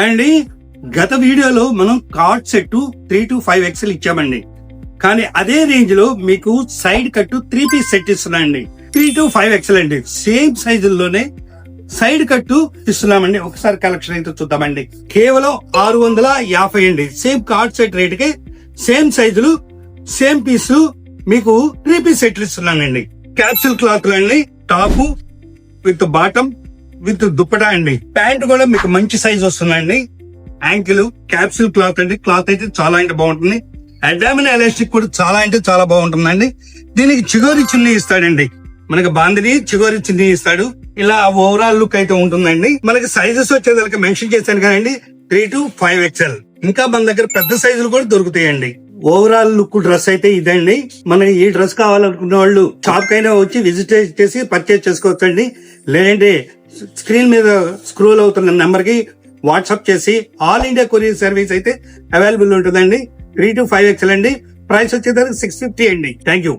అండి గత వీడియోలో మనం కార్డ్ సెట్ 3 to 5 XL ఇచ్చామండి. కానీ అదే రేంజ్ లో మీకు సైడ్ కట్ 3 పీస్ సెట్ ఇస్తున్నామండి. 3 to 5 XL అండి. సేమ్ సైజుల్లోనే సైడ్ కట్ ఇస్తున్నామండి. ఒకసారి కలెక్షన్ అయితే చూద్దామండి. కేవలం 650 అండి. సేమ్ కార్డ్ సెట్ రేట్ కి సేమ్ సైజులు సేమ్ పీసులు మీకు 3 పీస్ సెట్లు ఇస్తున్నానండి. క్యాప్సూల్ క్లాత్ అండి. Top with bottom with dupatta అండి. ప్యాంట్ కూడా మీకు మంచి సైజ్ వస్తుందండి. యాంకిల్ క్యాప్సూల్ క్లాత్ అండి. క్లాత్ అయితే చాలా అంటే బాగుంటుంది. అడామిన్ ఎలాస్టిక్ కూడా చాలా అంటే చాలా బాగుంటుందండి. దీనికి చిగోరి చున్నీ ఇస్తాడండి. మనకి బాందిని చిగోరి చున్నీ ఇస్తాడు. ఇలా ఓవరాల్ లుక్ అయితే ఉంటుందండి. మనకి సైజెస్ వచ్చేదానికి మెన్షన్ చేశాను కదండి, 3 to 5 XL. ఇంకా మన దగ్గర పెద్ద సైజులు కూడా దొరుకుతాయండి. ఓవరాల్ లుక్ డ్రెస్ అయితే ఇదండి. మనకి ఈ డ్రెస్ కావాలనుకున్న వాళ్ళు షాప్ కైనా వచ్చి విజిట్ చేసి పర్చేజ్ చేసుకోవచ్చండి. లేదంటే స్క్రీన్ మీద స్క్రోల్ అవుతున్న నెంబర్ కి వాట్సాప్ చేసి ఆల్ ఇండియా కొరియర్ సర్వీస్ అయితే అవైలబుల్ ఉంటుందండి. 3 to 5 XL అండి. ప్రైస్ వచ్చేసరికి 650 అండి. Thank you.